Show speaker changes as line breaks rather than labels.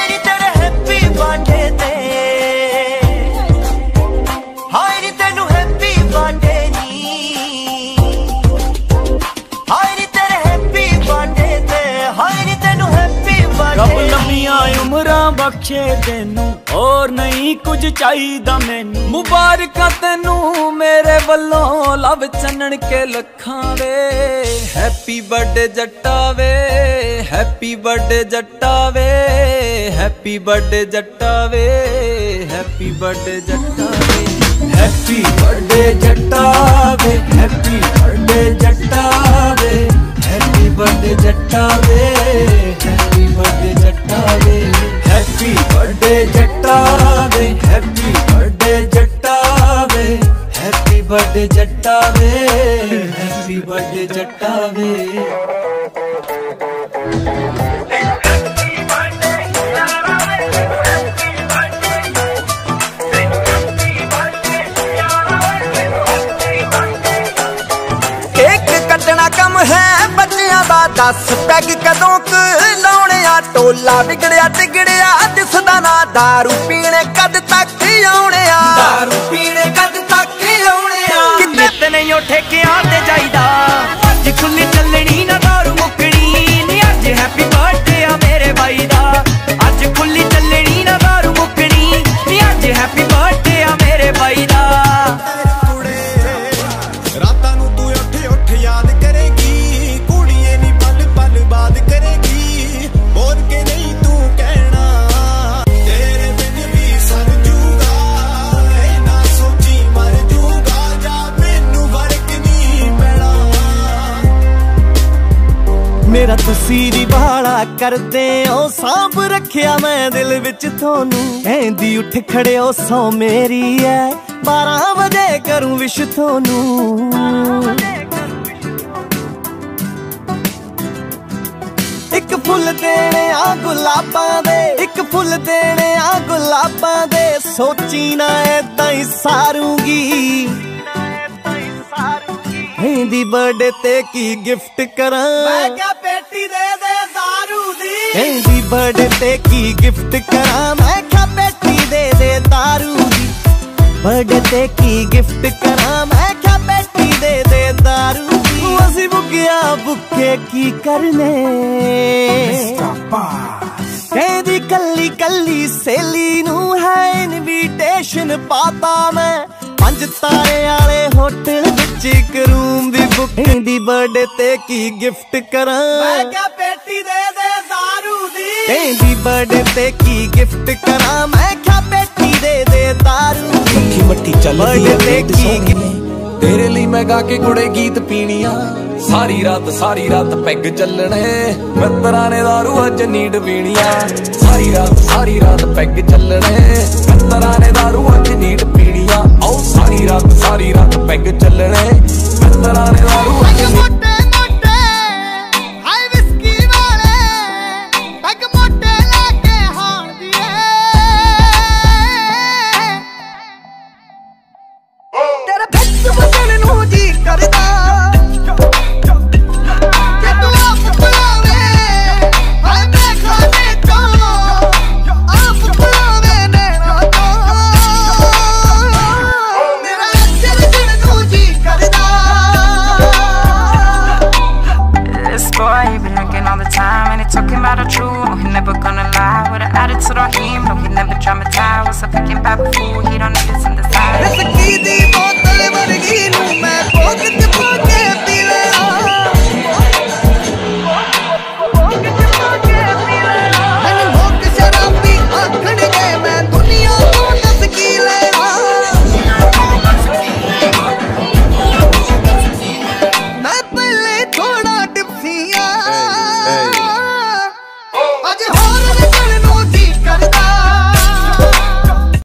नी तेरे happy birthday ते, हाय नी तेनू हैप्पी बर्थडे नी, हाय नी तेरे हैप्पी बर्थडे ते, हाय नी तेनू हैप्पी बर्थडे। रब लंबियां उमरां बख्शे तेनू और नहीं कुछ चाहिदा मैनू, मुबारकां तेनू मेरे वल्लों लव चन्नण के लखां वे। हैप्पी बर्थडे जट्टा वे, हैप्पी बर्थडे जट्टा वे, हैप्पी बर्थडे जट्टा वे, हैप्पी बर्थडे जट्टा वे, हैप्पी बर्थडे जट्टा वे, हैप्पी बर्थडे जट्टा वे, हैप्पी बर्थडे जट्टा वे, हैप्पी बर्थडे जट्टा वे, हैप्पी बर्थडे जट्टा वे, हैप्पी बर्थडे जट्टा वे, हैप्पी बर्थडे जट्टा वे, हैप्पी बर्थडे जट्टा वे। केक कटना कम है बच्चियां दा, 10 पैग कदों लाउणे आ, टोला बिगड़िया टिगड़िया दिसदा ना, दारू पीने कद तक आउणे आ, दारू पीने कद तक आउणे आ। किते ते नहीं ओ ठेकियां ते जाईदा, जे खुली चलनी ना दारू मुकनी नी, अज हैप्पी बर्थडे आ मेरे भाई दा, अज खुली चलनी ना दारू मुकनी नी, अज हैप्पी बर्थडे आ मेरे भाई दा।
रातां नूं तू उठ उठ याद करेगी, कुड़िए नी पल पल बात करेगी, बोल के नहीं तू कहना तेरे बिन भी सर जूगा, ना सोची मर जूगा, जा मैनू फर्क नहीं पैना।
मेरा तसीरी बाला करदे ओ सांभ रखिया मैं दिल विच थोनू, कहंदी उठ खड़े ओ सौ मेरी है, 12 बजे करूं विश थोनू। एक फुल देने आ गुलाबां दे, एक फुल देने आ गुलाबां दे, सोची ना ऐदां ही सारूंगी, कहंदी बर्थडे ते की गिफ्ट करां, मैं क्या पेटी दे दे दारू दी, कहंदी बर्थडे ते की गिफ्ट करां, मैं क्या पेटी दे दे दारू दी, बर्थडे ते की गिफ्ट करां, मैं क्या पेटी दे दे दारू दी। असी बुगिया बुके की करने, कहंदी कल्ली कल्ली सहेली नू है इनविटेशन पाता मैं, 5 तारे आले होटल विच एक रूम दी बुक, कहंदी बर्थडे ते की गिफ्ट करां, मैं क्या पेटी दे दे दारू दी, कहंदी बर्थडे ते की गिफ्ट करां, मैं क्या पेटी दे दे दारू दी।
मट्ठी चलदी है तेरे लिए मैं गा के गुड़े गीत पीनिया, सारी रात पैग चलने, मित्रा ने दारू अज नीड पीनिया, सारी रात पैग चलने, मित्रा ने दारू अज नीड पीनिया, आओ सारी रात पैग चलने, मित्रा ने दारू अज
Never gonna lie with an attitude on him. No, he never dramatize. What's a fucking bad fool? He don't